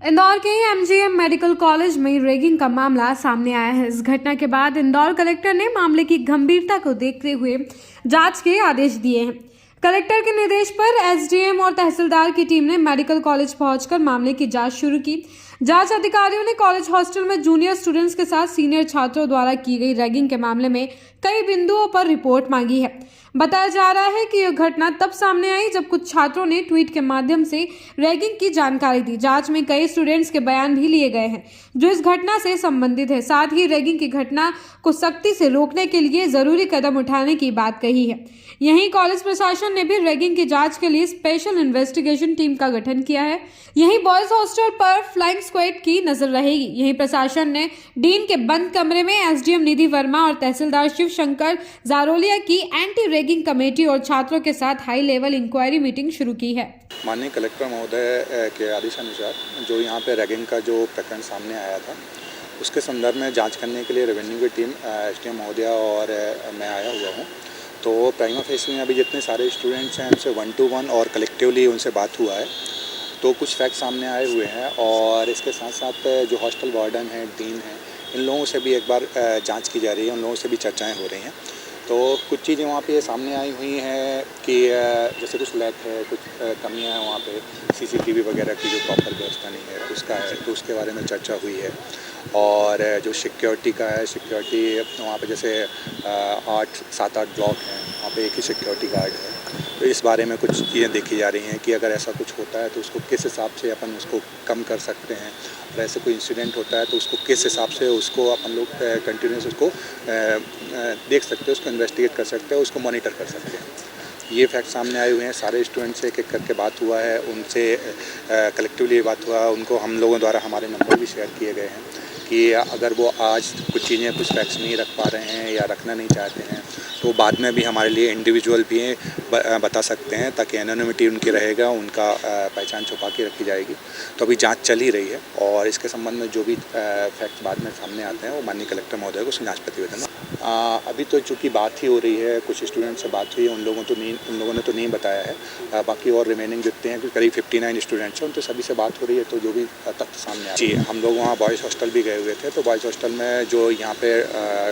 इंदौर के MGM medical college में ragging का मामला सामने आया है। इस घटना के बाद इंदौर कलेक्टर ने मामले की गंभीरता को देखते हुए जांच के आदेश दिए हैं। कलेक्टर के निर्देश पर एसडीएम और तहसीलदार की टीम ने मेडिकल कॉलेज पहुंचकर मामले की जांच शुरू की। जांच अधिकारियों ने कॉलेज हॉस्टल में जूनियर स्टूडेंट्स के साथ सीनियर छात्रों द्वारा की गई रैगिंग के मामले में कई बिंदुओं पर रिपोर्ट मांगी है। बताया जा रहा है कि यह घटना तब सामने आई जब कुछ छात्रों ने ट्वीट के माध्यम से रैगिंग की जानकारी दी। जांच में कई स्टूडेंट्स के बयान भी लिए गए हैं जो इस घटना से संबंधित है। साथ ही रैगिंग की घटना को सख्ती से रोकने के लिए जरूरी कदम उठाने की बात कही है। यहीं कॉलेज प्रशासन ने भी रैगिंग की जांच के लिए स्पेशल इन्वेस्टिगेशन टीम का गठन किया है। यहीं बॉयज हॉस्टल पर फ्लाइंग स्क्वाड की नजर रहेगी। यहीं प्रशासन ने डीन के बंद कमरे में एसडीएम निधि वर्मा और तहसीलदार शिव शंकर जारोलिया की एंटी रैगिंग कमेटी और छात्रों के साथ हाई लेवल इंक्वायरी मीटिंग शुरू की है। माननीय कलेक्टर महोदय के आदेशानुसार जो यहाँ पे रैगिंग का जो प्रकरण सामने आया था उसके संदर्भ में जांच करने के लिए रेवेन्यू की टीम एसडीएम महोदय और मैं आया हुआ हूँ। तो प्राइमा फेसी में अभी जितने सारे स्टूडेंट्स हैं उनसे 1-to-1 और कलेक्टिवली उनसे बात हुआ है तो कुछ फैक्ट सामने आए हुए हैं और इसके साथ साथ जो हॉस्टल वार्डन है, डीन है, इन लोगों से भी एक बार जांच की जा रही है, उन लोगों से भी चर्चाएं हो रही हैं। तो कुछ चीज़ें वहाँ पे सामने आई हुई हैं कि जैसे कुछ लैक है, कुछ कमियां हैं वहाँ पे, सीसीटीवी वगैरह की जो प्रॉपर व्यवस्था नहीं है उसका है, तो उसके बारे में चर्चा हुई है। और जो सिक्योरिटी का है, सिक्योरिटी वहाँ पे जैसे 7-8 ब्लॉक हैं, वहाँ पे एक ही सिक्योरिटी गार्ड है, तो इस बारे में कुछ चीज़ें देखी जा रही हैं कि अगर ऐसा कुछ होता है तो उसको किस हिसाब से अपन उसको कम कर सकते हैं, और ऐसे कोई इंसिडेंट होता है तो उसको किस हिसाब से उसको अपन लोग कंटिन्यूस उसको देख सकते हैं, उसको इन्वेस्टिगेट कर सकते हैं, उसको मॉनिटर कर सकते हैं। ये फैक्ट सामने आए हुए हैं। सारे स्टूडेंट से एक करके बात हुआ है, उनसे कलेक्टिवली बात हुआ, उनको हम लोगों द्वारा हमारे नंबर भी शेयर किए गए हैं कि अगर वो आज कुछ चीज़ें, कुछ फैक्ट्स नहीं रख पा रहे हैं या रखना नहीं चाहते हैं तो बाद में भी हमारे लिए इंडिविजुअल भी बता सकते हैं, ताकि एनोनिमिटी उनकी रहेगा, उनका पहचान छुपा के रखी जाएगी। तो अभी जांच चल ही रही है और इसके संबंध में जो भी फैक्ट्स बाद में सामने आते हैं वो माननीय कलेक्टर महोदय को जांच प्रतिवेदन। अभी तो चूँकि बात ही हो रही है, कुछ स्टूडेंट से बात हुई है, उन लोगों ने तो नहीं बताया है। बाकी और रिमेनिंग जितने हैं करीब 59 स्टूडेंट्स हैं, उन तो सभी से बात हो रही है। तो जो भी तथ्य सामने आ जी, हम लोग वहाँ बॉयज़ हॉस्टल भी गए हुए थे। तो बॉयज़ हॉस्टल में जो यहाँ पे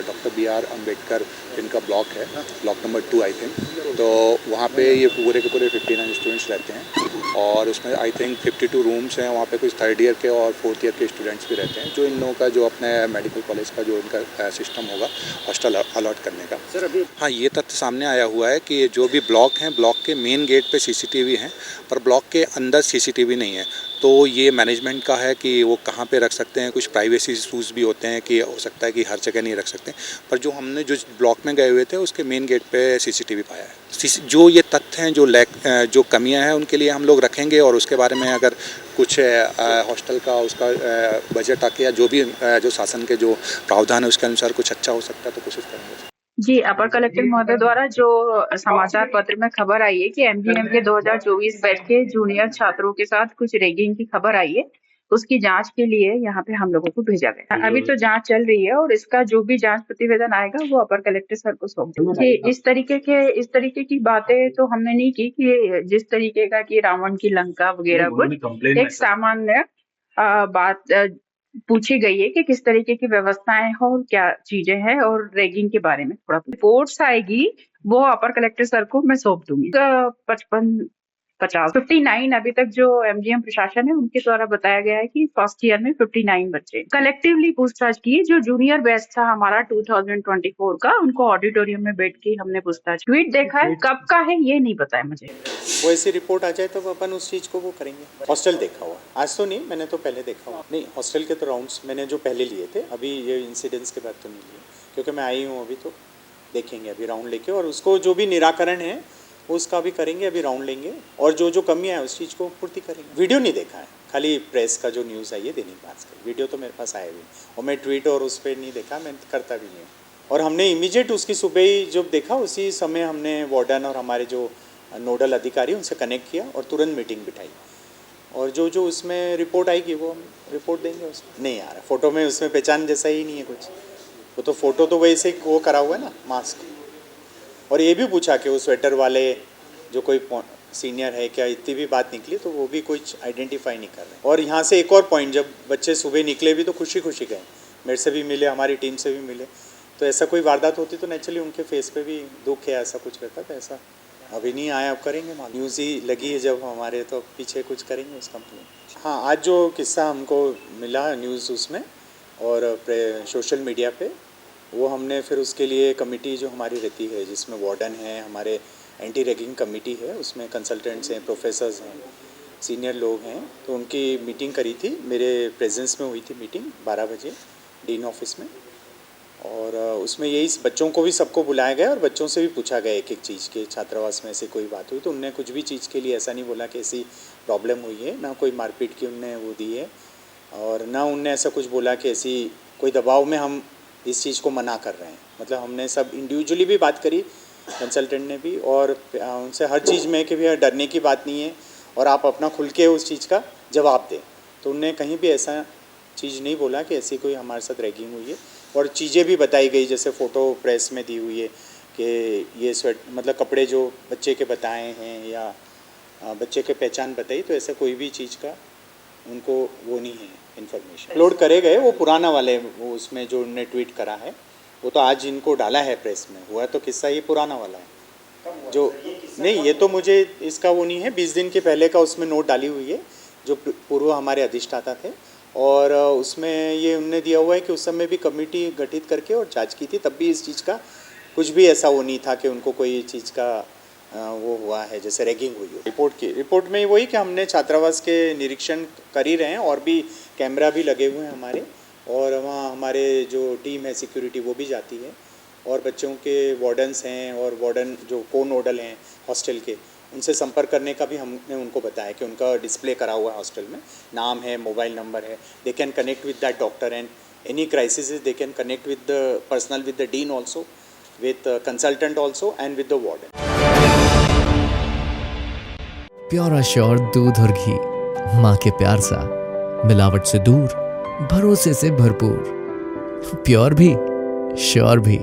डॉक्टर BR अम्बेडकर जिनका ब्लॉक है, ब्लॉक नंबर 2 आई थिंक, तो वहाँ पे ये पूरे के पूरे 59 स्टूडेंट्स रहते हैं और उसमें आई थिंक 52 रूम्स हैं। वहाँ पे कुछ 3rd ईयर के और 4th ईयर के स्टूडेंट्स भी रहते हैं, जो इन लोगों का जो अपने मेडिकल कॉलेज का जो इनका सिस्टम होगा हॉस्टल अलॉट करने का। सर अभी हाँ, ये तथ्य सामने आया हुआ है कि जो भी ब्लॉक हैं, ब्लॉक के मेन गेट पे CCTV हैं, पर ब्लॉक के अंदर CCTV नहीं है। तो ये मैनेजमेंट का है कि वो कहाँ पे रख सकते हैं। कुछ प्राइवेसी इशूज़ भी होते हैं कि हो सकता है कि हर जगह नहीं रख सकते, पर जो हमने जो ब्लॉक में गए हुए थे उसके मेन गेट पे CCTV पाया है। जो ये तथ्य हैं, जो कमियां हैं, उनके लिए हम लोग रखेंगे और उसके बारे में अगर कुछ हॉस्टल का उसका बजट आके या जो भी जो शासन के जो प्रावधान है उसके अनुसार कुछ अच्छा हो सकता है तो कोशिश करेंगे। जी, अपर कलेक्टर महोदय द्वारा जो समाचार पत्र में खबर आई है कि एमजीएम के 2024 बैच के जूनियर छात्रों के साथ कुछ रैगिंग की खबर आई है, उसकी जांच के लिए यहाँ पे हम लोगों को भेजा गया। अभी तो जांच चल रही है और इसका जो भी जांच प्रतिवेदन आएगा वो अपर कलेक्टर सर को सौंप देंगे। इस तरीके की बातें तो हमने नहीं की कि जिस तरीके का कि रावण की लंका वगैरह कुछ एक सामान्य बात पूछी गई है कि किस तरीके की व्यवस्थाएं हैं और क्या चीजें हैं, और रैगिंग के बारे में थोड़ा रिपोर्ट्स आएगी वो अपर कलेक्टर सर को मैं सौंप दूंगी। 59 अभी तक जो एमजीएम प्रशासन है उनके द्वारा बताया गया है कि फर्स्ट ईयर में 59 बच्चे कलेक्टिवली पूछताछ की। जो जूनियर बैच था हमारा 2024 का, उनको ऑडिटोरियम में बैठ के हमने पूछताछ, ट्वीट देखा है, कब का है ये नहीं पता है मुझे। वो ऐसी रिपोर्ट आ जाए तो अपन उस चीज़ को वो करेंगे। हॉस्टल देखा हुआ आज तो नहीं, मैंने तो पहले देखा हुआ नहीं। हॉस्टल के तो राउंड्स मैंने जो पहले लिए थे, अभी ये इंसिडेंट्स के बाद तो नहीं लिए, क्योंकि मैं आई हूँ अभी। तो देखेंगे अभी राउंड लेके और उसको जो भी निराकरण है उसका भी करेंगे। अभी राउंड लेंगे और जो कमियाँ है उस चीज़ को पूर्ति करेंगे। वीडियो नहीं देखा है, खाली प्रेस का जो न्यूज़ आई है दैनिक भास्कर, वीडियो तो मेरे पास आया भी और मैं ट्वीट और उस पर नहीं देखा, मैं करता भी नहीं। और हमने इमीडिएट उसकी सुबह ही जब देखा उसी समय हमने वार्डन और हमारे जो नोडल अधिकारी उनसे कनेक्ट किया और तुरंत मीटिंग बिठाई और जो उसमें रिपोर्ट आएगी वो हम रिपोर्ट देंगे। उसमें नहीं आ रहा, फ़ोटो में उसमें पहचान जैसा ही नहीं है कुछ। वो तो फ़ोटो तो वैसे वो करा हुआ है ना, मास्क। और ये भी पूछा कि वो स्वेटर वाले जो कोई सीनियर है क्या, इतनी भी बात निकली तो वो भी कुछ आइडेंटिफाई नहीं कर रहे। और यहाँ से एक और पॉइंट, जब बच्चे सुबह निकले भी तो खुशी खुशी गए, मेरे से भी मिले, हमारी टीम से भी मिले, तो ऐसा कोई वारदात होती तो नेचुरली उनके फेस पे भी दुख है, ऐसा कुछ रहता। तो ऐसा अभी नहीं आया, अब करेंगे। न्यूज़ ही लगी है जब हमारे, तो पीछे कुछ करेंगे उस कंपनी। हाँ, आज जो किस्सा हमको मिला न्यूज़ उसमें और सोशल मीडिया पे, वो हमने फिर उसके लिए कमेटी जो हमारी रहती है, जिसमें वार्डन है, हमारे एंटी रैगिंग कमेटी है, उसमें कंसल्टेंट्स हैं, प्रोफेसर्स हैं, सीनियर लोग हैं, तो उनकी मीटिंग करी थी। मेरे प्रेजेंस में हुई थी मीटिंग 12 बजे डीन ऑफिस में। और उसमें यही बच्चों को भी सबको बुलाया गया और बच्चों से भी पूछा गया एक एक चीज़ के, छात्रावास में ऐसे कोई बात हुई तो उनने कुछ भी चीज़ के लिए ऐसा नहीं बोला कि ऐसी प्रॉब्लम हुई है, ना कोई मारपीट की उनने वो दी है, और ना उनने ऐसा कुछ बोला कि ऐसी कोई दबाव में हम इस चीज़ को मना कर रहे हैं। मतलब हमने सब इंडिविजुअली भी बात करी, कंसल्टेंट ने भी, और उनसे हर चीज़ में कि भैया डरने की बात नहीं है और आप अपना खुल के उस चीज़ का जवाब दें। तो उनने कहीं भी ऐसा चीज़ नहीं बोला कि ऐसी कोई हमारे साथ रैगिंग हुई है। और चीज़ें भी बताई गई, जैसे फ़ोटो प्रेस में दी हुई है कि ये मतलब कपड़े जो बच्चे के बताए हैं या बच्चे के पहचान बताई, तो ऐसा कोई भी चीज़ का उनको वो नहीं है इन्फॉर्मेशन। अपलोड करे गए वो पुराना वाले, वो उसमें जो उन्होंने ट्वीट करा है वो तो आज इनको डाला है प्रेस में, हुआ तो किस्सा ये पुराना वाला है जो नहीं, ये तो मुझे इसका वो नहीं है। 20 दिन के पहले का उसमें नोट डाली हुई है, जो पूर्व हमारे अधिष्ठाता थे, और उसमें ये उन्होंने दिया हुआ है कि उस समय भी कमेटी गठित करके और जांच की थी, तब भी इस चीज़ का कुछ भी ऐसा वो नहीं था कि उनको कोई चीज़ का वो हुआ है जैसे रैगिंग हुई हो। रिपोर्ट में वही कि हमने छात्रावास के निरीक्षण कर ही रहे हैं, और भी कैमरा भी लगे हुए हैं हमारे, और वहाँ हमारे जो टीम है सिक्योरिटी वो भी जाती है, और बच्चों के वार्डन्स हैं और वार्डन जो को नोडल हैं हॉस्टल के, उनसे संपर्क करने का भी हमने उनको बताया कि उनका डिस्प्ले करा हुआ है हॉस्टल में, नाम है, मोबाइल नंबर है, they can connect with that doctor, and any crisis they can connect with the personal, with the dean also, with consultant also, and with the warden. Pure sure दूध और घी, माँ के प्यार सा, मिलावट से दूर, भरोसे से भरपूर, प्योर भी श्योर भी।